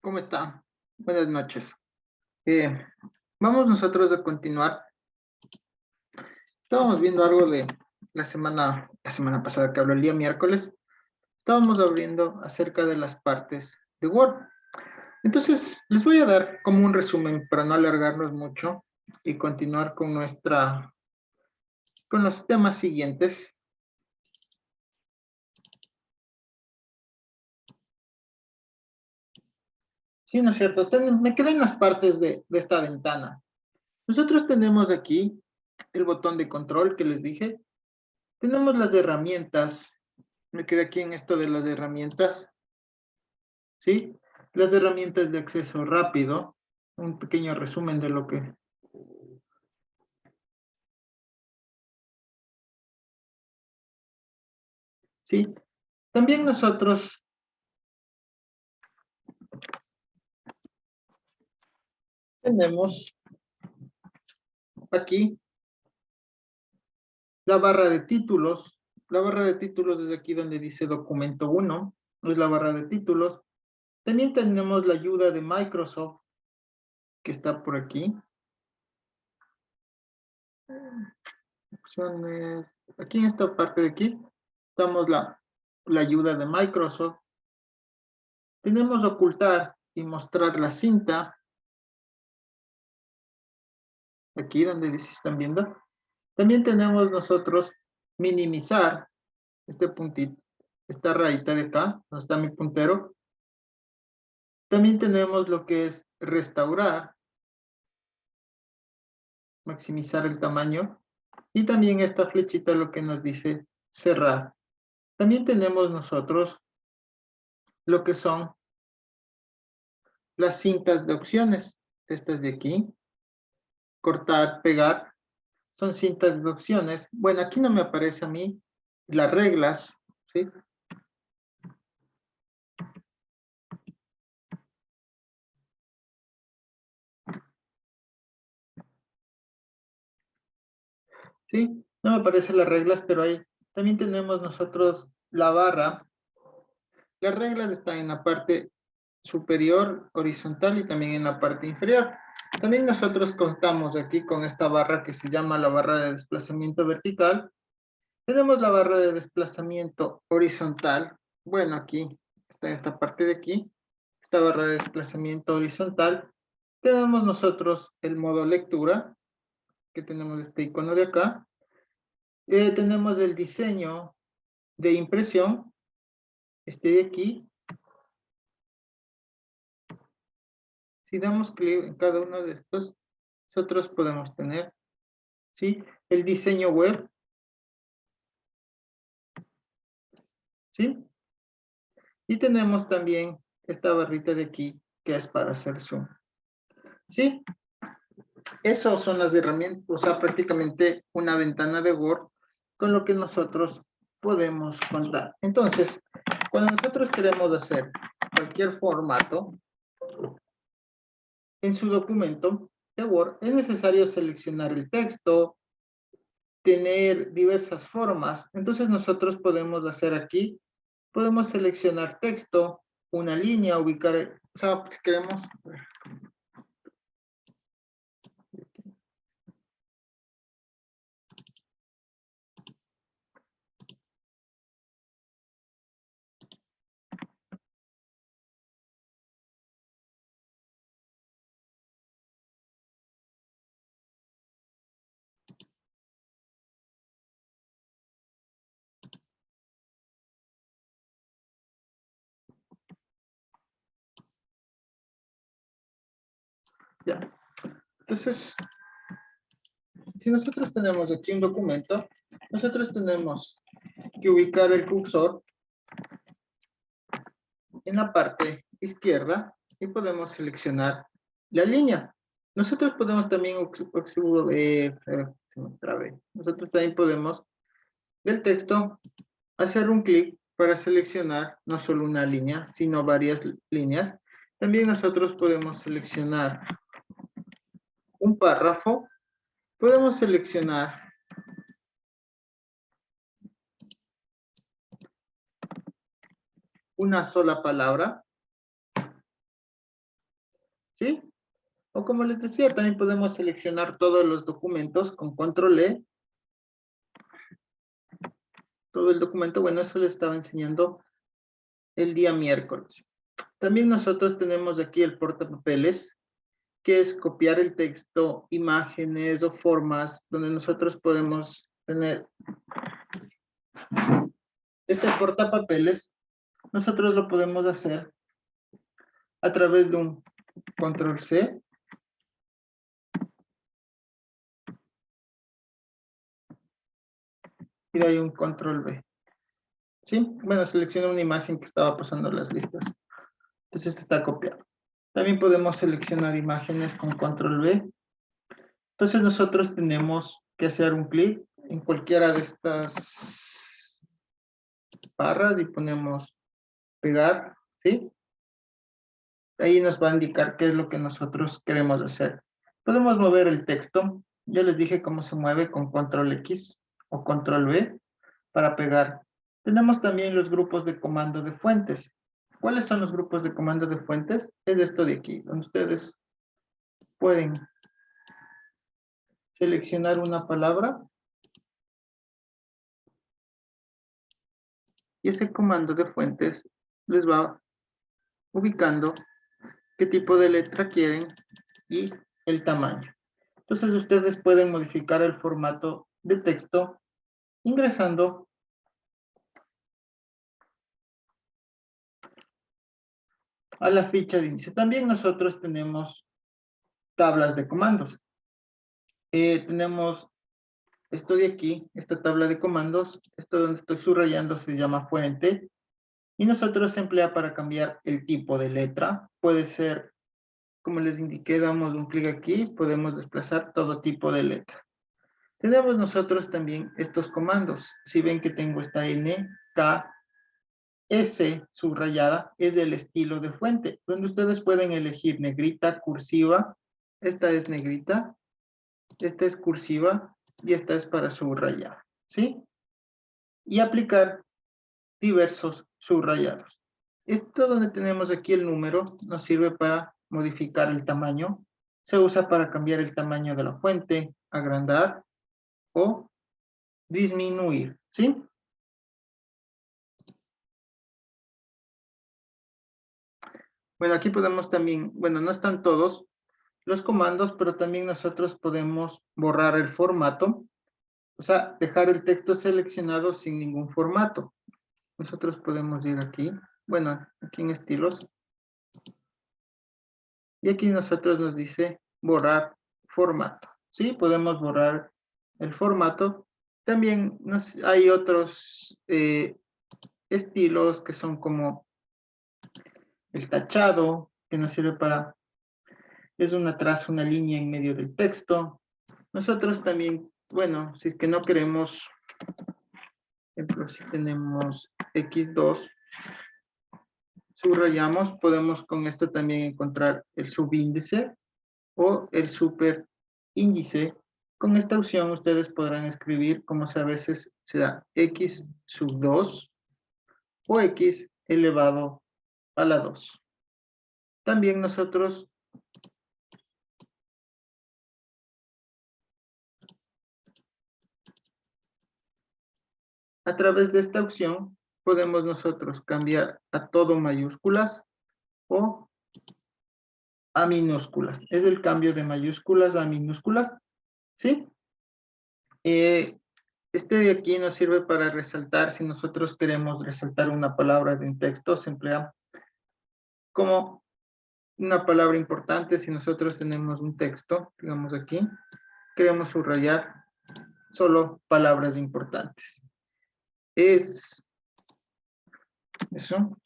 ¿Cómo está? Buenas noches. Eh, Vamos nosotros a continuar. Estábamos viendo algo de la semana pasada que habló el día miércoles. Estábamos abriendo acerca de las partes de Word. Entonces, les voy a dar como un resumen para no alargarnos mucho y continuar con los temas siguientes. Sí, ¿no es cierto? Me quedé en las partes de esta ventana. Nosotros tenemos aquí el botón de control que les dije. Tenemos las herramientas. Me quedé aquí en esto de las herramientas, ¿sí? Las herramientas de acceso rápido, un pequeño resumen de lo que... ¿Sí? También nosotros tenemos aquí la barra de títulos. La barra de títulos es aquí donde dice documento 1, es la barra de títulos. También tenemos la ayuda de Microsoft, que está por aquí. Opciones. Aquí en esta parte de aquí, estamos la ayuda de Microsoft. Tenemos ocultar y mostrar la cinta, aquí donde dice, están viendo. También tenemos nosotros minimizar este puntito, esta rayita de acá, donde está mi puntero. También tenemos lo que es restaurar, maximizar el tamaño. Y también esta flechita lo que nos dice cerrar. También tenemos nosotros lo que son las cintas de opciones. Estas de aquí, cortar, pegar, son cintas de opciones. Bueno, aquí no me aparece a mí las reglas, ¿sí? ¿Sí? No me aparecen las reglas, pero ahí también tenemos nosotros la barra. Las reglas están en la parte superior, horizontal y también en la parte inferior. También nosotros contamos aquí con esta barra que se llama la barra de desplazamiento vertical. Tenemos la barra de desplazamiento horizontal. Bueno, aquí está esta parte de aquí, esta barra de desplazamiento horizontal. Tenemos nosotros el modo lectura, que tenemos este icono de acá. Tenemos el diseño de impresión, este de aquí. Si damos clic en cada uno de estos, nosotros podemos tener, ¿sí? El diseño web, ¿sí? Y tenemos también esta barrita de aquí, que es para hacer zoom, ¿sí? Esas son las herramientas, o sea, prácticamente una ventana de Word con lo que nosotros podemos contar. Entonces, cuando nosotros queremos hacer cualquier formato en su documento de Word, es necesario seleccionar el texto, tener diversas formas. Entonces nosotros podemos hacer aquí, podemos seleccionar texto, una línea, ubicar, o sea, si queremos, ya. Entonces, si nosotros tenemos aquí un documento, nosotros tenemos que ubicar el cursor en la parte izquierda y podemos seleccionar la línea. Nosotros podemos también, nosotros también podemos del texto hacer un clic para seleccionar no solo una línea, sino varias líneas. También nosotros podemos seleccionar un párrafo, podemos seleccionar una sola palabra, ¿sí? O como les decía, también podemos seleccionar todos los documentos con control E. Todo el documento, bueno, eso les estaba enseñando el día miércoles. También nosotros tenemos aquí el portapapeles, que es copiar el texto, imágenes o formas, donde nosotros podemos tener este portapapeles. Nosotros lo podemos hacer a través de un control C. Y de ahí un control V. ¿Sí? Bueno, selecciona una imagen que estaba pasando las listas. Entonces está copiado. También podemos seleccionar imágenes con control V. Entonces nosotros tenemos que hacer un clic en cualquiera de estas barras y ponemos pegar, ¿sí? Ahí nos va a indicar qué es lo que nosotros queremos hacer. Podemos mover el texto. Yo les dije cómo se mueve con control X o control V para pegar. Tenemos también los grupos de comando de fuentes. ¿Cuáles son los grupos de comando de fuentes? Es esto de aquí, donde ustedes pueden seleccionar una palabra y ese comando de fuentes les va ubicando qué tipo de letra quieren y el tamaño. Entonces ustedes pueden modificar el formato de texto ingresando a la ficha de inicio. También nosotros tenemos tablas de comandos. Tenemos esto de aquí, esta tabla de comandos, esto donde estoy subrayando se llama fuente, y nosotros se emplea para cambiar el tipo de letra. Puede ser, como les indiqué, damos un clic aquí, podemos desplazar todo tipo de letra. Tenemos nosotros también estos comandos. Si ven que tengo esta N, K, S subrayada, es del estilo de fuente, donde ustedes pueden elegir negrita, cursiva, esta es negrita, esta es cursiva, y esta es para subrayar, ¿sí? Y aplicar diversos subrayados. Esto donde tenemos aquí el número nos sirve para modificar el tamaño. Se usa para cambiar el tamaño de la fuente, agrandar o disminuir, ¿sí? Bueno, aquí podemos también, bueno, no están todos los comandos, pero también nosotros podemos borrar el formato, o sea, dejar el texto seleccionado sin ningún formato. Nosotros podemos ir aquí, bueno, aquí en estilos, y aquí nosotros nos dice borrar formato, ¿sí? Podemos borrar el formato. También hay otros estilos que son como el tachado, que nos sirve para, es una traza, una línea en medio del texto. Nosotros también, bueno, si es que no queremos, por ejemplo, si tenemos X2, subrayamos, podemos con esto también encontrar el subíndice o el superíndice. Con esta opción ustedes podrán escribir como a veces se da X sub 2 o X elevado a la 2. También nosotros a través de esta opción podemos nosotros cambiar a todo mayúsculas o a minúsculas. Es el cambio de mayúsculas a minúsculas, ¿sí? Este de aquí nos sirve para resaltar, si nosotros queremos resaltar una palabra de un texto, se emplea como una palabra importante. Si nosotros tenemos un texto, digamos aquí, queremos subrayar solo palabras importantes. Es eso.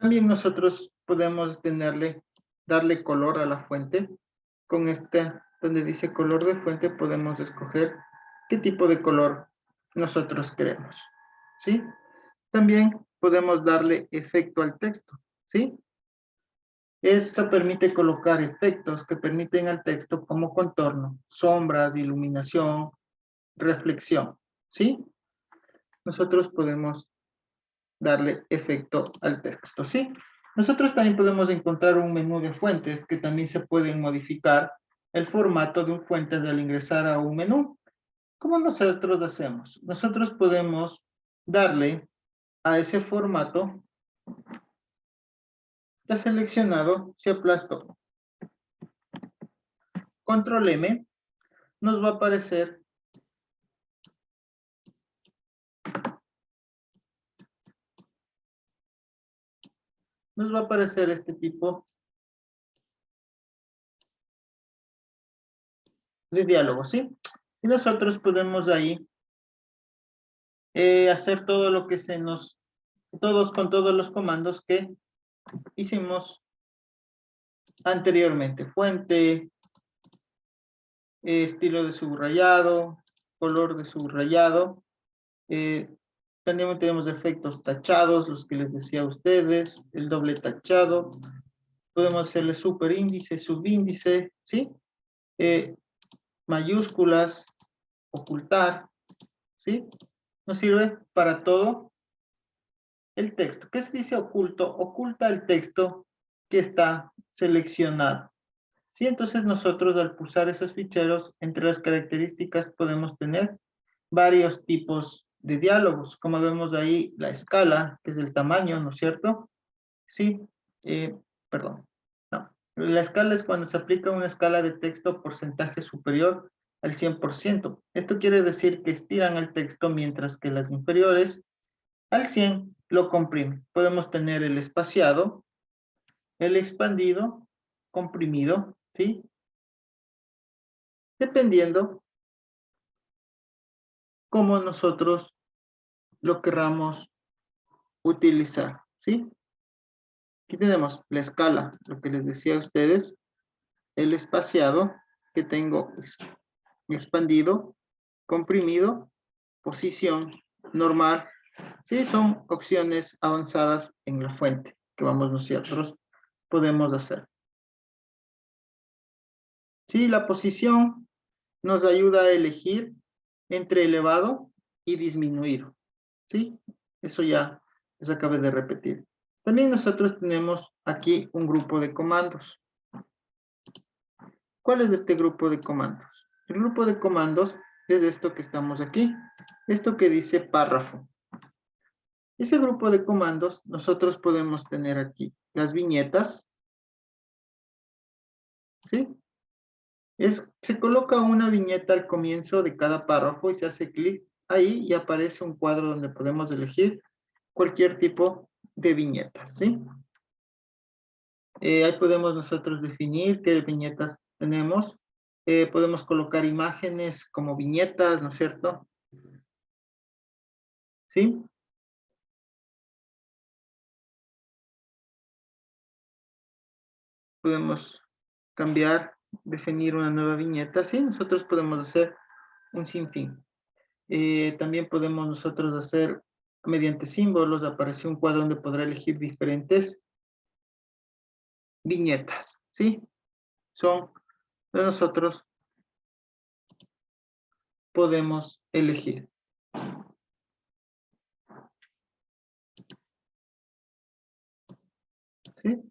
También nosotros podemos darle color a la fuente. Con este, donde dice color de fuente, podemos escoger qué tipo de color nosotros queremos, ¿sí? También podemos darle efecto al texto, ¿sí? Eso permite colocar efectos que permiten al texto como contorno, sombras, iluminación, reflexión, ¿sí? Nosotros podemos darle efecto al texto, ¿sí? Nosotros también podemos encontrar un menú de fuentes que también se pueden modificar el formato de un fuentes al ingresar a un menú. ¿Cómo nosotros hacemos? Nosotros podemos darle a ese formato, está seleccionado, si aplasto Control M, nos va a aparecer este tipo de diálogo, ¿sí? Y nosotros podemos ahí hacer todo lo que con todos los comandos que hicimos anteriormente. Fuente, estilo de subrayado, color de subrayado. También tenemos efectos tachados, los que les decía a ustedes, el doble tachado. Podemos hacerle superíndice, subíndice, ¿sí? Mayúsculas, ocultar, ¿sí? Nos sirve para todo el texto. ¿Qué se dice oculto? Oculta el texto que está seleccionado. ¿Sí? Entonces nosotros al pulsar esos ficheros, entre las características podemos tener varios tipos de diálogos. Como vemos ahí, la escala, que es el tamaño, ¿no es cierto? Sí, perdón. No. La escala es cuando se aplica una escala de texto porcentaje superior al 100%. Esto quiere decir que estiran el texto mientras que las inferiores al 100 lo comprimen. Podemos tener el espaciado, el expandido, comprimido, ¿sí? Dependiendo cómo nosotros lo querramos utilizar, ¿sí? Aquí tenemos la escala, lo que les decía a ustedes, el espaciado, que tengo expandido, comprimido, posición, normal, ¿sí? Son opciones avanzadas en la fuente que nosotros podemos hacer. Sí, la posición nos ayuda a elegir entre elevado y disminuido, ¿sí? Eso ya les acabé de repetir. También nosotros tenemos aquí un grupo de comandos. ¿Cuál es este grupo de comandos? El grupo de comandos es esto que estamos aquí, esto que dice párrafo. Ese grupo de comandos nosotros podemos tener aquí las viñetas, ¿sí? Se coloca una viñeta al comienzo de cada párrafo y se hace clic ahí y aparece un cuadro donde podemos elegir cualquier tipo de viñeta, ¿sí? Ahí podemos nosotros definir qué viñetas tenemos. Podemos colocar imágenes como viñetas, ¿no es cierto? ¿Sí? Podemos cambiar, definir una nueva viñeta, ¿sí? Nosotros podemos hacer un sinfín. También podemos nosotros hacer, mediante símbolos, aparece un cuadro donde podrá elegir diferentes viñetas, ¿sí? Son de nosotros podemos elegir, ¿sí?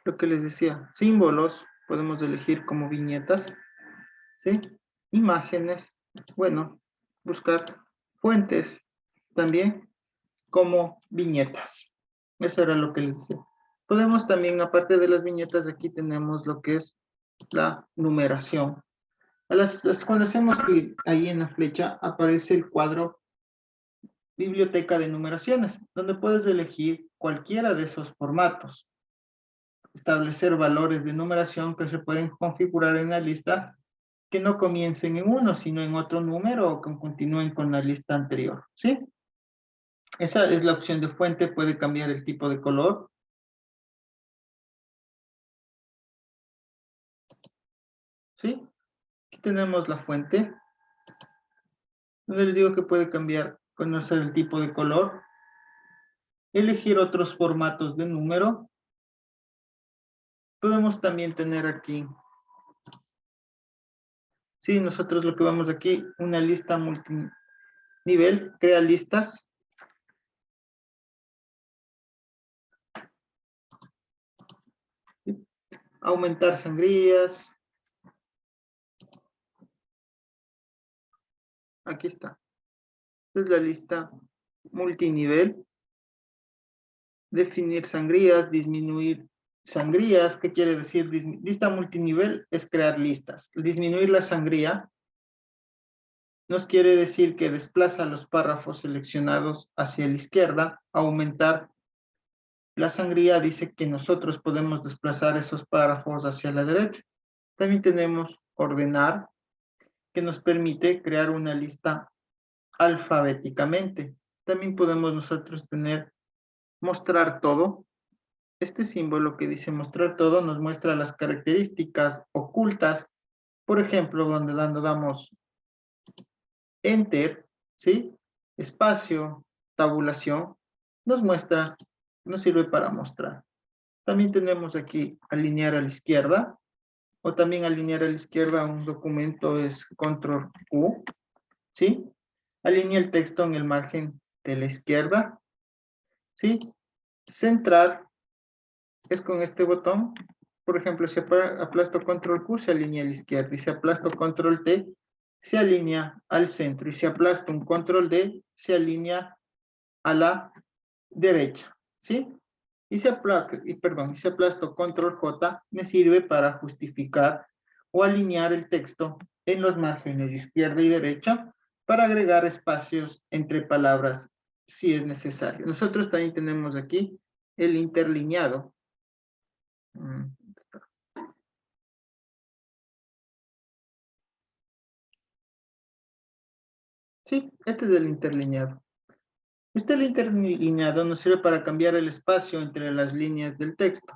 Lo que les decía, símbolos podemos elegir como viñetas, ¿sí? Imágenes, bueno, buscar fuentes también como viñetas. Eso era lo que les decía. Podemos también, aparte de las viñetas, aquí tenemos lo que es la numeración. Cuando hacemos clic ahí en la flecha, aparece el cuadro Biblioteca de numeraciones, donde puedes elegir cualquiera de esos formatos. Establecer valores de numeración que se pueden configurar en la lista que no comiencen en uno, sino en otro número o que continúen con la lista anterior, ¿sí? Esa es la opción de fuente, puede cambiar el tipo de color, ¿sí? Aquí tenemos la fuente, donde les digo que puede cambiar, conocer el tipo de color, elegir otros formatos de número. Podemos también tener aquí, sí, nosotros lo que vamos aquí, una lista multinivel, crea listas. aumentar sangrías. Aquí está. Esta es la lista multinivel. Definir sangrías, disminuir sangrías. ¿Qué quiere decir? Lista multinivel es crear listas. Disminuir la sangría nos quiere decir que desplaza los párrafos seleccionados hacia la izquierda. Aumentar la sangría dice que nosotros podemos desplazar esos párrafos hacia la derecha. También tenemos ordenar, que nos permite crear una lista alfabéticamente. También podemos nosotros tener mostrar todo. Este símbolo que dice mostrar todo nos muestra las características ocultas. Por ejemplo, donde damos enter, ¿sí? Espacio, tabulación, nos muestra, nos sirve para mostrar. También tenemos aquí alinear a la izquierda, o también alinear a la izquierda un documento es control Q, ¿sí? Alinea el texto en el margen de la izquierda, ¿sí? Centrar es con este botón. Por ejemplo, si aplasto control Q, se alinea a la izquierda, y si aplasto control T, se alinea al centro, y si aplasto un control D, se alinea a la derecha, ¿sí? Y si aplasto control J, me sirve para justificar o alinear el texto en los márgenes izquierda y derecha para agregar espacios entre palabras si es necesario. Nosotros también tenemos aquí el interlineado. Sí, este es el interlineado. El interlineado nos sirve para cambiar el espacio entre las líneas del texto.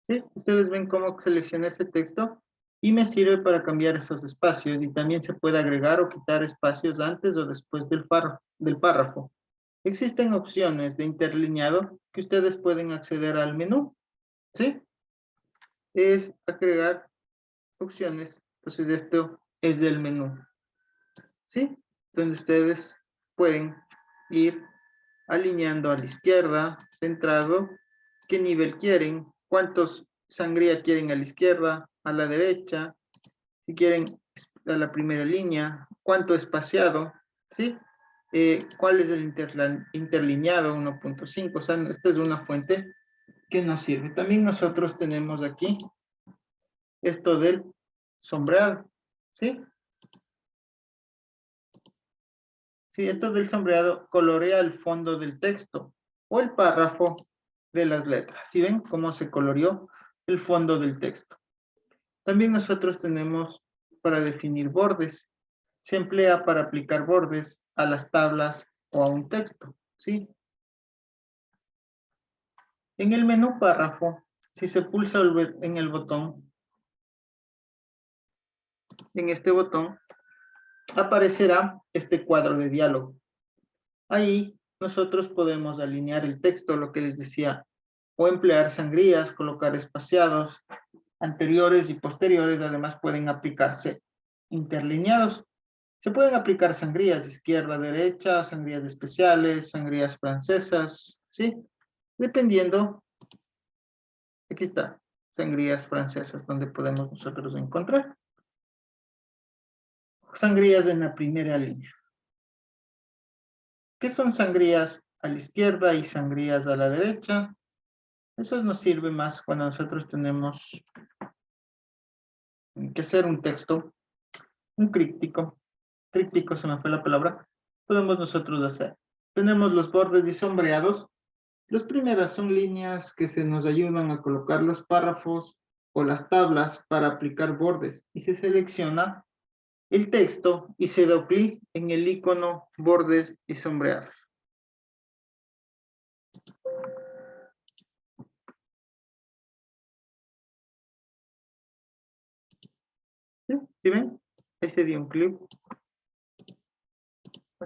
¿Sí? Ustedes ven cómo seleccioné este texto y me sirve para cambiar esos espacios, y también se puede agregar o quitar espacios antes o después del párrafo. Existen opciones de interlineado que ustedes pueden acceder al menú, ¿sí? Es agregar opciones. Entonces esto es del menú, ¿sí? Donde ustedes pueden ir alineando a la izquierda, centrado, qué nivel quieren, cuántos sangría quieren a la izquierda, a la derecha, si quieren a la primera línea, cuánto espaciado, ¿sí? ¿Cuál es el interlineado 1.5? O sea, esta es una fuente que nos sirve. También nosotros tenemos aquí esto del sombreado, ¿sí? Sí, esto del sombreado colorea el fondo del texto o el párrafo de las letras. ¿Sí ven cómo se coloreó el fondo del texto? También nosotros tenemos para definir bordes. Se emplea para aplicar bordes a las tablas o a un texto, ¿sí? En el menú párrafo, si se pulsa en el botón, en este botón, aparecerá este cuadro de diálogo. Ahí nosotros podemos alinear el texto, lo que les decía, o emplear sangrías, colocar espaciados, anteriores y posteriores. Además pueden aplicarse interlineados. Se pueden aplicar sangrías de izquierda a derecha, sangrías especiales, sangrías francesas, ¿sí? Dependiendo, aquí está, sangrías francesas, donde podemos nosotros encontrar. Sangrías en la primera línea. ¿Qué son sangrías a la izquierda y sangrías a la derecha? Eso nos sirve más cuando nosotros tenemos que hacer un texto, un tríptico se me fue la palabra, podemos nosotros hacer. Tenemos los bordes y sombreados. Las primeras son líneas que se nos ayudan a colocar los párrafos o las tablas para aplicar bordes, y se selecciona el texto y se da clic en el icono bordes y sombreados. ¿Sí? ¿Sí ven? Ahí se dio un clic.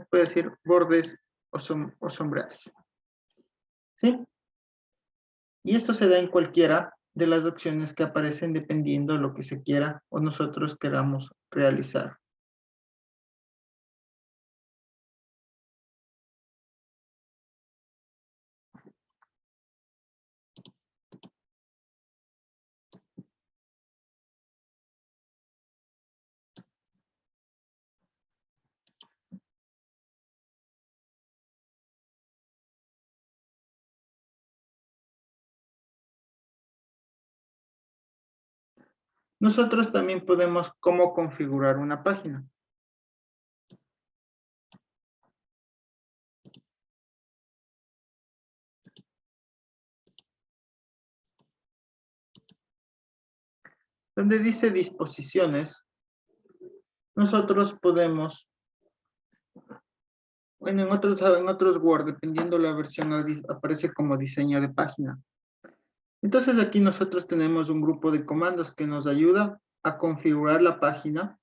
Puede decir bordes o sombreados. ¿Sí? Y esto se da en cualquiera de las opciones que aparecen dependiendo de lo que se quiera o nosotros queramos realizar. Nosotros también podemos cómo configurar una página. Donde dice disposiciones, nosotros podemos, bueno, en otros Word, dependiendo la versión, aparece como diseño de página. Entonces aquí nosotros tenemos un grupo de comandos que nos ayuda a configurar la página.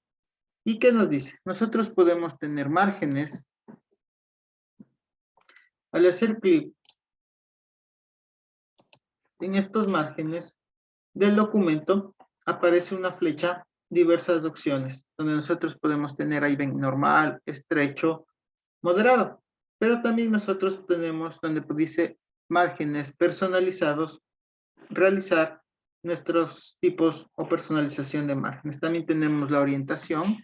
¿Y qué nos dice? Nosotros podemos tener márgenes. Al hacer clic en estos márgenes del documento, aparece una flecha, diversas opciones, donde nosotros podemos tener ahí ven normal, estrecho, moderado. Pero también nosotros tenemos donde dice márgenes personalizados, realizar nuestros tipos o personalización de márgenes. También tenemos la orientación,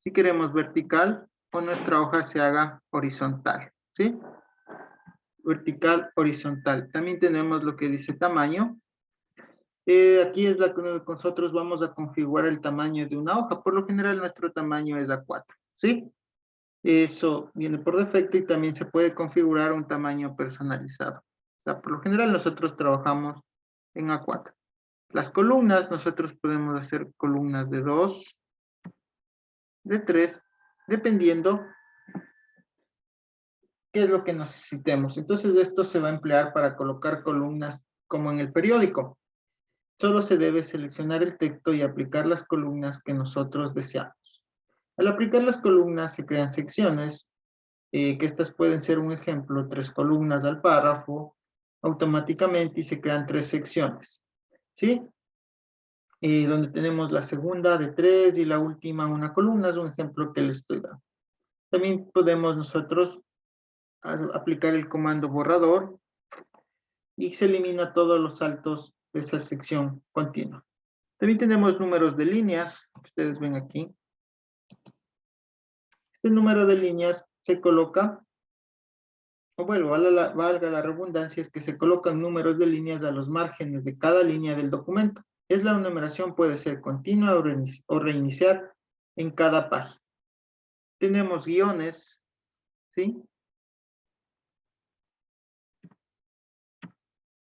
si queremos vertical o nuestra hoja se haga horizontal, ¿sí? Vertical, horizontal. También tenemos lo que dice tamaño. Aquí es la que nosotros vamos a configurar el tamaño de una hoja. Por lo general nuestro tamaño es A4, ¿sí? Eso viene por defecto y también se puede configurar un tamaño personalizado. O sea, por lo general nosotros trabajamos en A4. Las columnas, nosotros podemos hacer columnas de 2, de 3, dependiendo qué es lo que necesitemos. Entonces esto se va a emplear para colocar columnas como en el periódico. Solo se debe seleccionar el texto y aplicar las columnas que nosotros deseamos. Al aplicar las columnas se crean secciones, que estas pueden ser un ejemplo, 3 columnas al párrafo, automáticamente y se crean 3 secciones, ¿sí? Donde tenemos la segunda de 3 y la última una columna, es un ejemplo que les estoy dando. También podemos nosotros aplicar el comando borrador y se elimina todos los saltos de esa sección continua. También tenemos números de líneas, que ustedes ven aquí. Este número de líneas se coloca, o bueno, valga la redundancia, es que se colocan números de líneas a los márgenes de cada línea del documento. Es la numeración puede ser continua o reiniciar en cada página. Tenemos guiones, ¿sí?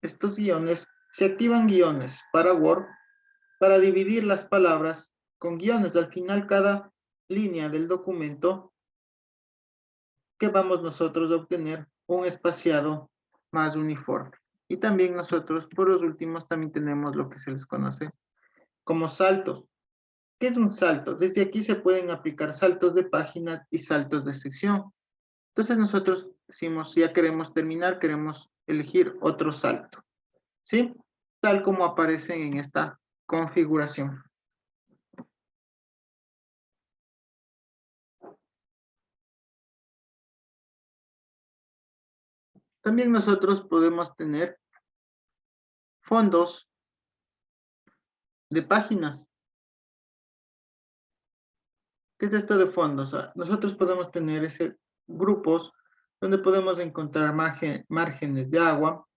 Estos guiones, se activan guiones para Word para dividir las palabras con guiones. Al final, cada línea del documento que vamos nosotros a obtener un espaciado más uniforme. Y también nosotros, por los últimos, también tenemos lo que se les conoce como saltos. ¿Qué es un salto? Desde aquí se pueden aplicar saltos de página y saltos de sección. Entonces nosotros decimos, si ya queremos terminar, queremos elegir otro salto, ¿sí? Tal como aparecen en esta configuración. También nosotros podemos tener fondos de páginas. ¿Qué es esto de fondos? Nosotros podemos tener grupos donde podemos encontrar márgenes de agua.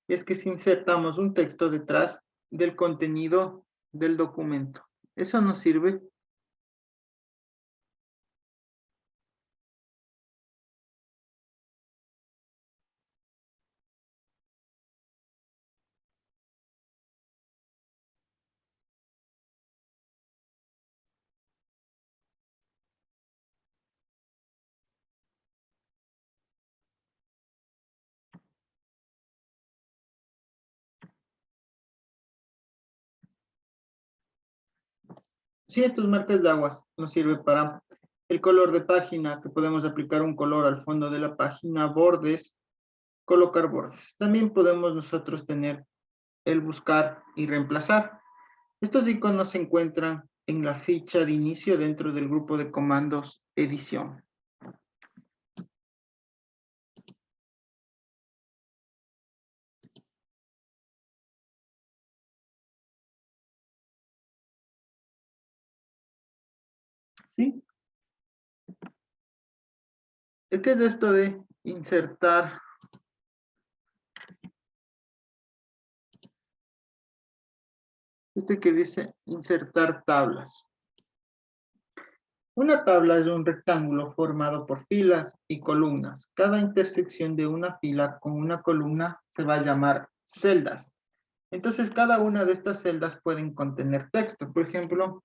Y es que si insertamos un texto detrás del contenido del documento. Eso nos sirve. Si estos marcas de aguas nos sirve para el color de página, que podemos aplicar un color al fondo de la página, bordes, colocar bordes. También podemos nosotros tener el buscar y reemplazar. Estos iconos se encuentran en la ficha de inicio dentro del grupo de comandos edición. ¿Sí? ¿Qué es esto de insertar Este que dice insertar tablas. Una tabla es un rectángulo formado por filas y columnas. Cada intersección de una fila con una columna se va a llamar celdas. Entonces, cada una de estas celdas pueden contener texto. Por ejemplo,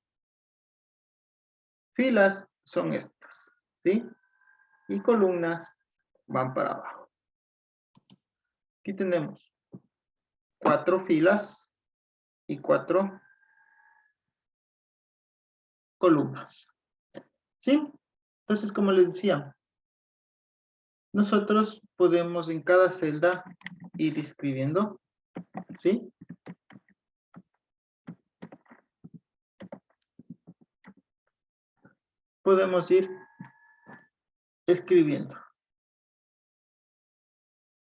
filas son estas, ¿sí? Y columnas van para abajo. Aquí tenemos 4 filas y 4 columnas, ¿sí? Entonces, como les decía, nosotros podemos en cada celda ir escribiendo, ¿sí? Podemos ir escribiendo.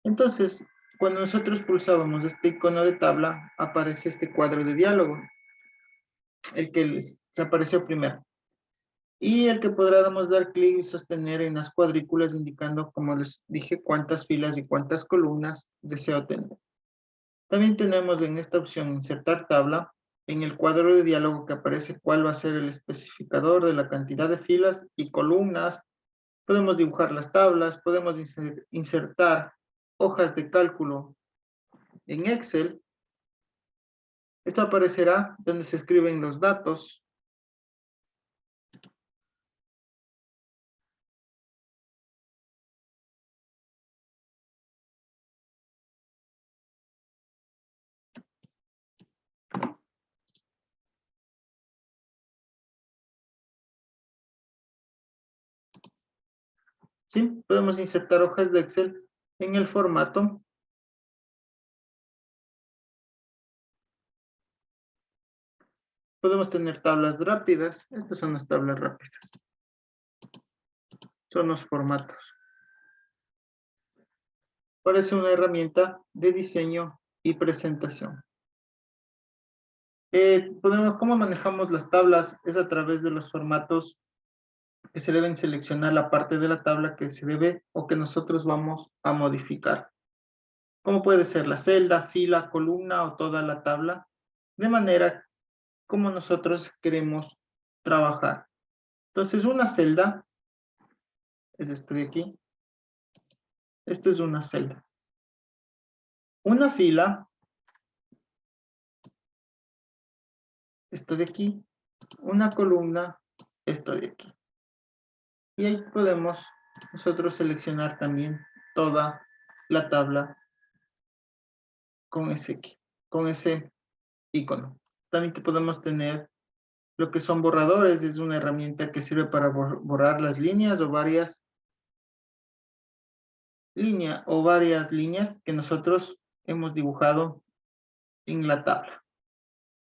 Entonces, cuando nosotros pulsábamos este icono de tabla, aparece este cuadro de diálogo, el que les apareció primero. Y el que podríamos dar clic y sostener en las cuadrículas indicando, como les dije, cuántas filas y cuántas columnas deseo tener. También tenemos en esta opción insertar tabla, en el cuadro de diálogo que aparece cuál va a ser el especificador de la cantidad de filas y columnas. Podemos dibujar las tablas, podemos insertar hojas de cálculo en Excel. Esto aparecerá donde se escriben los datos. ¿Sí? Podemos insertar hojas de Excel en el formato. Podemos tener tablas rápidas. Estas son las tablas rápidas. Son los formatos. Parece una herramienta de diseño y presentación. ¿Cómo manejamos las tablas? Es a través de los formatos que se deben seleccionar la parte de la tabla que se debe o que nosotros vamos a modificar. ¿Cómo puede ser la celda, fila, columna o toda la tabla? De manera como nosotros queremos trabajar. Entonces, una celda es esto de aquí. Esto es una celda. Una fila, esto de aquí. Una columna, esto de aquí. Y ahí podemos nosotros seleccionar también toda la tabla con ese icono. También podemos tener lo que son borradores, es una herramienta que sirve para borrar las líneas o varias líneas que nosotros hemos dibujado en la tabla.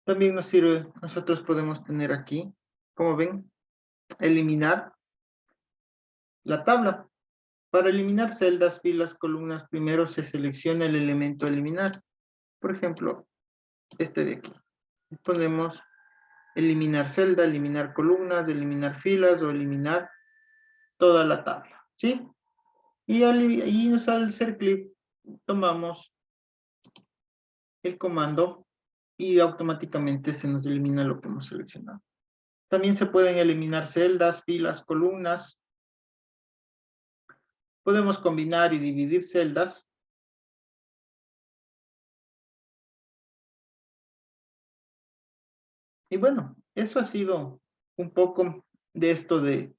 También nos sirve, nosotros podemos tener aquí, como ven, eliminar la tabla. Para eliminar celdas, filas, columnas, primero se selecciona el elemento a eliminar. Por ejemplo, este de aquí. Ponemos eliminar celda, eliminar columnas, eliminar filas o eliminar toda la tabla, ¿sí? Y al hacer clic, tomamos el comando y automáticamente se nos elimina lo que hemos seleccionado. También se pueden eliminar celdas, filas, columnas. Podemos combinar y dividir celdas. Y bueno, eso ha sido un poco de esto de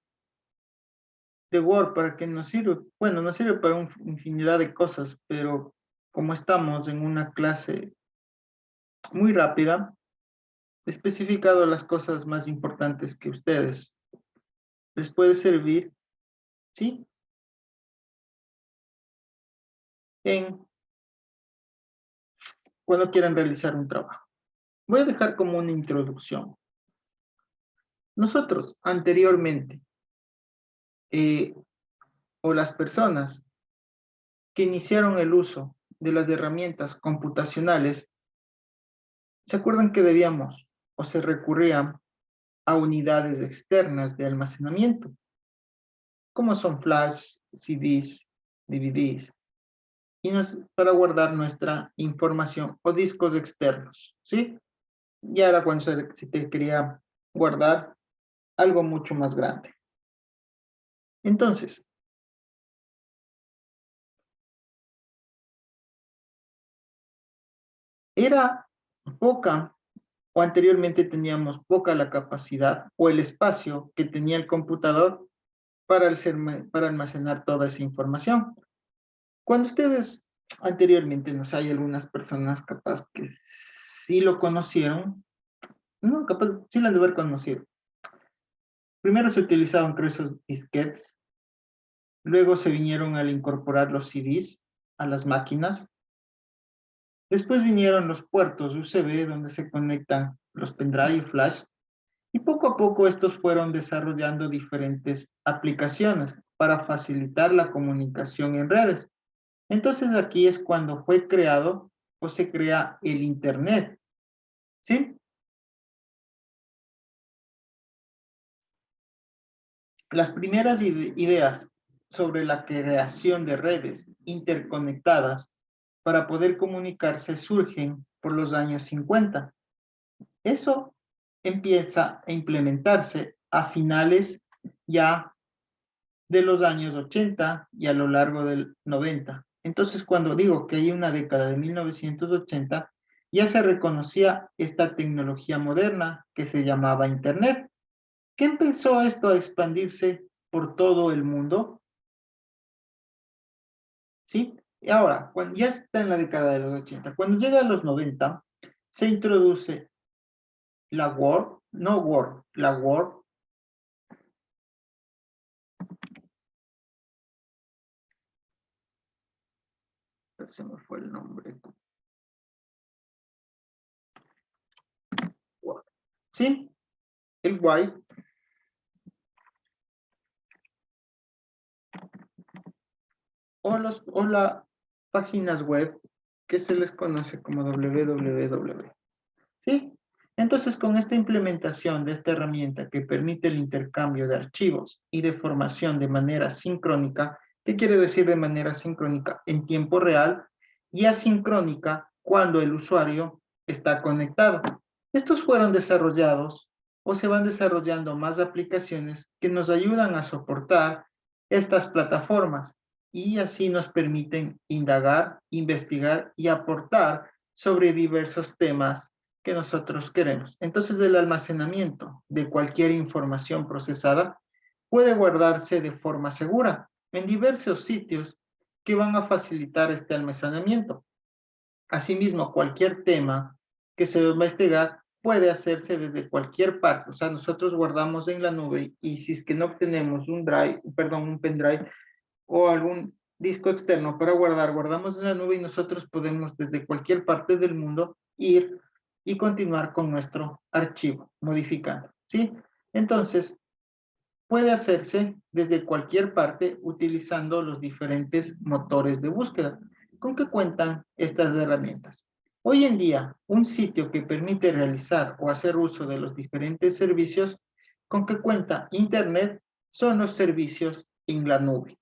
Word. ¿Para qué nos sirve? Bueno, nos sirve para una infinidad de cosas, pero como estamos en una clase muy rápida, he especificado las cosas más importantes que ustedes les puede servir, ¿sí? En cuando quieran realizar un trabajo. Voy a dejar como una introducción. Nosotros, anteriormente, eh, o las personas que iniciaron el uso de las herramientas computacionales, ¿se acuerdan que debíamos o se recurrían a unidades externas de almacenamiento, como son flash, CDs, DVDs, para guardar nuestra información o discos externos, ¿sí? y ahora cuando se te quería guardar algo mucho más grande. Entonces, era poca, o anteriormente teníamos poca la capacidad o el espacio que tenía el computador para almacenar toda esa información. Cuando ustedes anteriormente, no sé, hay algunas personas capaz que sí lo conocieron, no, capaz sí lo han de haber conocido. Primero se utilizaban, creo, esos disquetes, luego se vinieron al incorporar los CDs a las máquinas, después vinieron los puertos USB donde se conectan los pendrive y flash, y poco a poco estos fueron desarrollando diferentes aplicaciones para facilitar la comunicación en redes. Entonces aquí es cuando fue creado o se crea el Internet, ¿sí? Las primeras ideas sobre la creación de redes interconectadas para poder comunicarse surgen por los años 50. Eso empieza a implementarse a finales ya de los años 80 y a lo largo del 90. Entonces, cuando digo que hay una década de 1980, ya se reconocía esta tecnología moderna que se llamaba Internet. ¿Qué empezó esto a expandirse por todo el mundo? ¿Sí? Y ahora, cuando ya está en la década de los 80, cuando llega a los 90, se introduce la Word, no Word, la Word, se me fue el nombre, Word. ¿Sí? El White, o las páginas web que se les conoce como www. ¿Sí? Entonces, con esta implementación de esta herramienta que permite el intercambio de archivos y de formación de manera sincrónica, ¿qué quiere decir de manera sincrónica? En tiempo real y asincrónica cuando el usuario está conectado. Estos fueron desarrollados o se van desarrollando más aplicaciones que nos ayudan a soportar estas plataformas y así nos permiten indagar, investigar y aportar sobre diversos temas que nosotros queremos. Entonces, el almacenamiento de cualquier información procesada puede guardarse de forma segura en diversos sitios que van a facilitar este almacenamiento. Asimismo, cualquier tema que se va a investigar puede hacerse desde cualquier parte. O sea, nosotros guardamos en la nube y si es que no obtenemos un drive, perdón, un pendrive o algún disco externo para guardar, guardamos en la nube y nosotros podemos desde cualquier parte del mundo ir y continuar con nuestro archivo, modificando, ¿sí? Entonces, puede hacerse desde cualquier parte utilizando los diferentes motores de búsqueda con que cuentan estas herramientas. Hoy en día, un sitio que permite realizar o hacer uso de los diferentes servicios con que cuenta Internet son los servicios en la nube.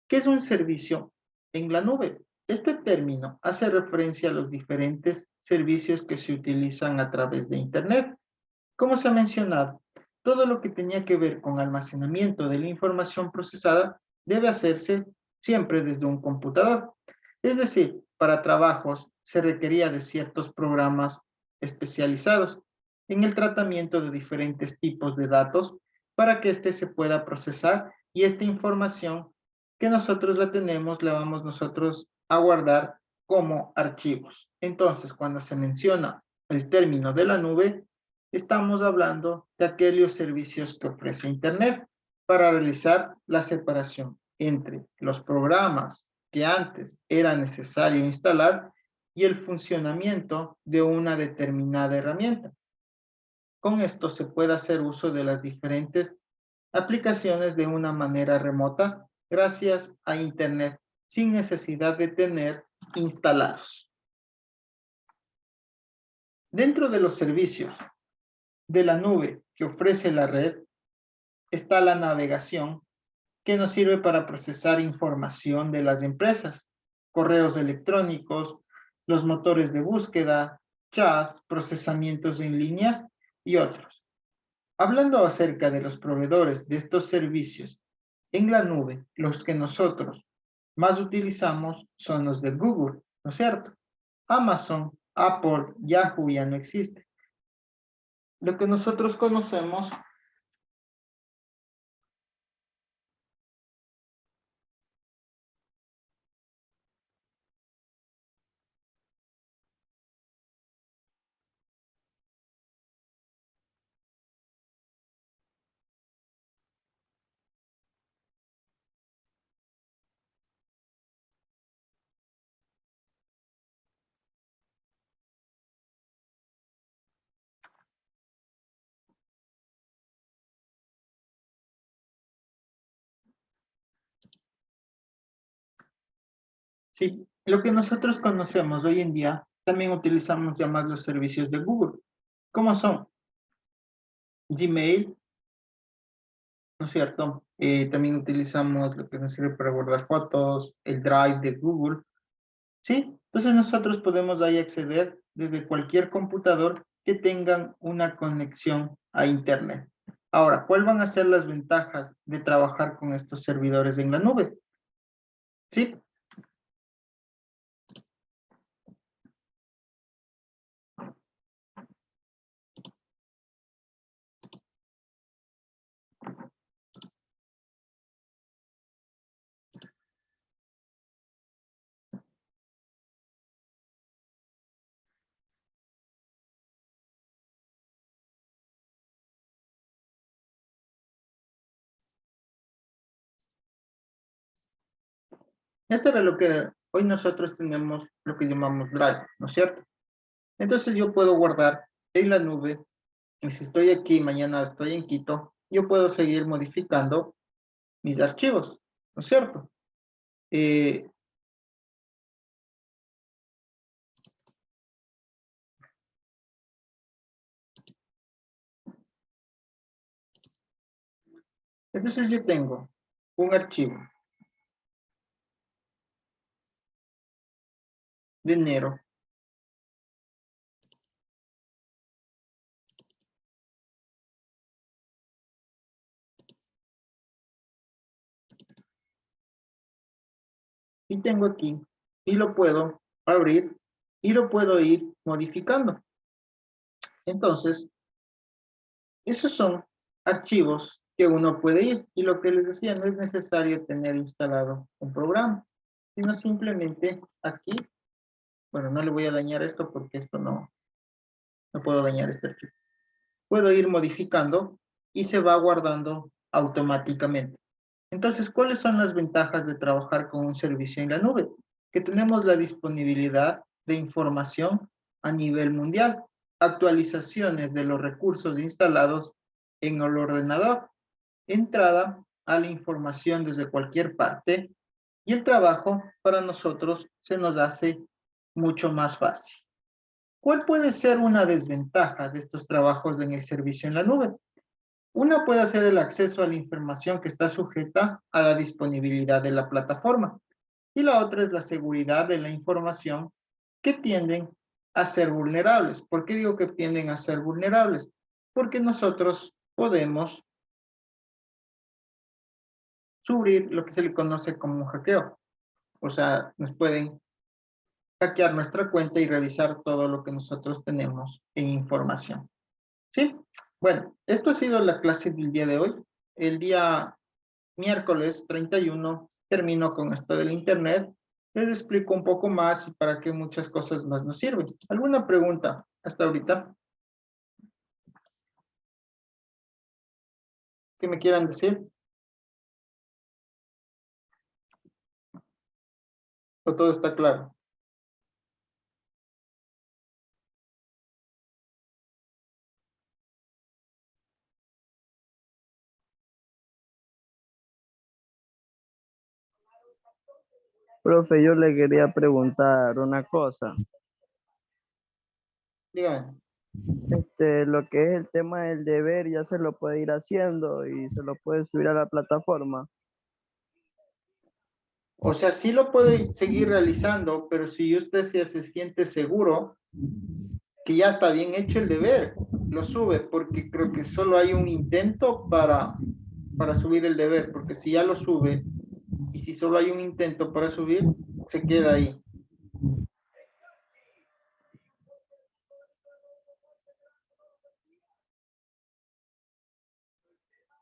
¿Qué es un servicio en la nube? Este término hace referencia a los diferentes servicios que se utilizan a través de Internet. Como se ha mencionado, todo lo que tenía que ver con almacenamiento de la información procesada debe hacerse siempre desde un computador. Es decir, para trabajos se requería de ciertos programas especializados en el tratamiento de diferentes tipos de datos para que éste se pueda procesar y esta información que nosotros la tenemos la vamos nosotros a guardar como archivos. Entonces, cuando se menciona el término de la nube, estamos hablando de aquellos servicios que ofrece Internet para realizar la separación entre los programas que antes era necesario instalar y el funcionamiento de una determinada herramienta. Con esto se puede hacer uso de las diferentes aplicaciones de una manera remota gracias a Internet sin necesidad de tener instalados. Dentro de los servicios de la nube que ofrece la red está la navegación que nos sirve para procesar información de las empresas, correos electrónicos, los motores de búsqueda, chats, procesamientos en líneas y otros. Hablando acerca de los proveedores de estos servicios en la nube, los que nosotros más utilizamos son los de Google, ¿no es cierto? Amazon, Apple, Yahoo ya no existe. Lo que nosotros conocemos, sí, lo que nosotros conocemos hoy en día, también utilizamos ya más los servicios de Google. ¿Cómo son? Gmail, ¿no es cierto? También utilizamos lo que nos sirve para guardar fotos, el Drive de Google, ¿sí? Entonces nosotros podemos ahí acceder desde cualquier computador que tengan una conexión a Internet. Ahora, ¿cuáles van a ser las ventajas de trabajar con estos servidores en la nube? ¿Sí? Esto era lo que hoy nosotros tenemos, lo que llamamos Drive, ¿no es cierto? Entonces yo puedo guardar en la nube, y si estoy aquí, mañana estoy en Quito, yo puedo seguir modificando mis archivos, ¿no es cierto? Eh, entonces yo tengo un archivo de enero, y tengo aquí, y lo puedo abrir, y lo puedo ir modificando. Entonces, esos son archivos que uno puede ir, y lo que les decía, no es necesario tener instalado un programa, sino simplemente aquí, bueno, no le voy a dañar esto porque esto no puedo dañar este archivo. Puedo ir modificando y se va guardando automáticamente. Entonces, ¿cuáles son las ventajas de trabajar con un servicio en la nube? Que tenemos la disponibilidad de información a nivel mundial, actualizaciones de los recursos instalados en el ordenador, entrada a la información desde cualquier parte y el trabajo para nosotros se nos hace mucho más fácil. ¿Cuál puede ser una desventaja de estos trabajos en el servicio en la nube? Una puede ser el acceso a la información que está sujeta a la disponibilidad de la plataforma y la otra es la seguridad de la información que tienden a ser vulnerables. ¿Por qué digo que tienden a ser vulnerables? Porque nosotros podemos sufrir lo que se le conoce como un hackeo. O sea, nos pueden hackear nuestra cuenta y revisar todo lo que nosotros tenemos en información. ¿Sí? Bueno, esto ha sido la clase del día de hoy. El día miércoles 31 termino con esto del internet. Les explico un poco más y para qué muchas cosas más nos sirven. ¿Alguna pregunta hasta ahorita que me quieran decir? ¿O todo está claro? Profe, yo le quería preguntar una cosa. Díganme. Lo que es el tema del deber ya se lo puede ir haciendo y se lo puede subir a la plataforma. O sea, sí lo puede seguir realizando, pero si usted ya se siente seguro que ya está bien hecho el deber, lo sube, porque creo que solo hay un intento para subir el deber, porque si ya lo sube y si solo hay un intento para subir, se queda ahí.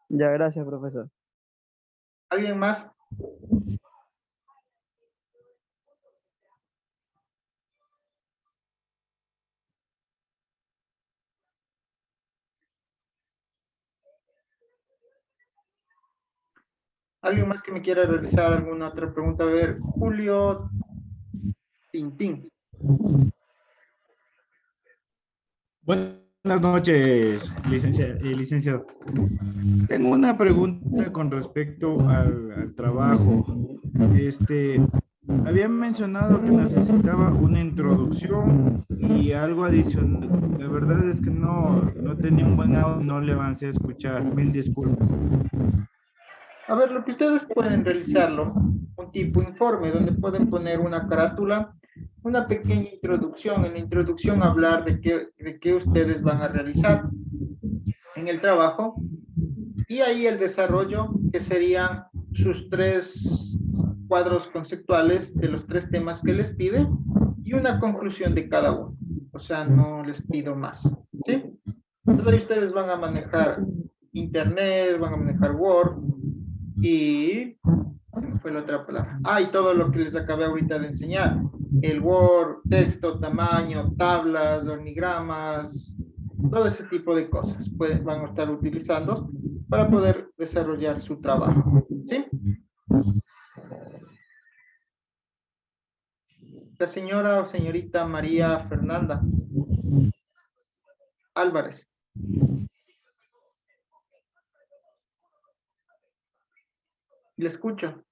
Ya, gracias, profesor. ¿Alguien más? ¿Alguien más que me quiera realizar alguna otra pregunta? A ver, Julio Tintín. Buenas noches, licenciado. Tengo una pregunta con respecto al trabajo. Había mencionado que necesitaba una introducción y algo adicional. La verdad es que no tenía un buen audio, no le avancé a escuchar. Mil disculpas. A ver, lo que ustedes pueden realizarlo, un tipo informe donde pueden poner una carátula, una pequeña introducción. En la introducción hablar de qué ustedes van a realizar en el trabajo y ahí el desarrollo, que serían sus 3 cuadros conceptuales de los 3 temas que les pide y una conclusión de cada uno. O sea, no les pido más, ¿sí? Entonces ahí ustedes van a manejar Internet, van a manejar Word y se me fue la otra palabra. Y todo lo que les acabé ahorita de enseñar. El Word, texto, tamaño, tablas, organigramas, todo ese tipo de cosas van a estar utilizando para poder desarrollar su trabajo. ¿Sí? La señora o señorita María Fernanda Álvarez. Le escucho.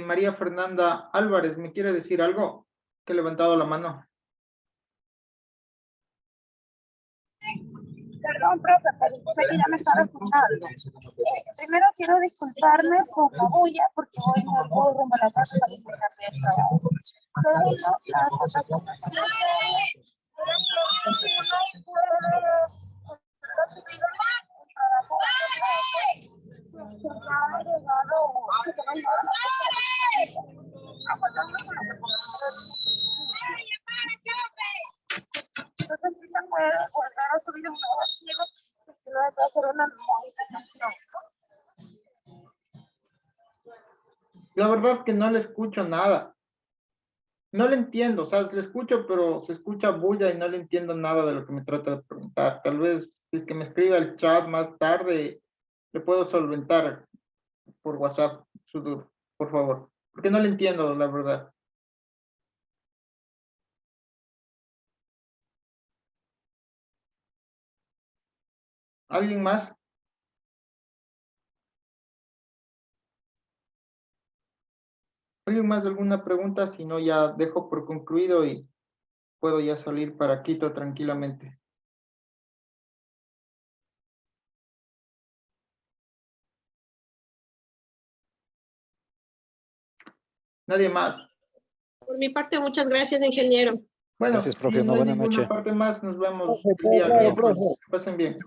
María Fernanda Álvarez, ¿me quiere decir algo? Que he levantado la mano. Perdón, profe, pero sé que ya me estaba escuchando. Primero quiero disculparme por la bulla, porque hoy no puedo rumbo a la casa para disfrutar del trabajo. Segundo, la votación. Entonces sí se puede volver a subir un nuevo archivo si no desea hacer una modificación. La verdad que no le escucho nada. No le entiendo, o sea, le escucho, pero se escucha bulla y no le entiendo nada de lo que me trata de preguntar. Tal vez, si es que me escribe al chat más tarde, le puedo solventar por WhatsApp su duda, por favor. Porque no le entiendo, la verdad. ¿Alguien más? ¿Alguien más de alguna pregunta? Si no, ya dejo por concluido y puedo ya salir para Quito tranquilamente. Nadie más. Por mi parte, muchas gracias, ingeniero. Bueno, Gracias, profe. si no Una hay buena ninguna noche. parte más, nos vemos el día miércoles. Que pasen bien.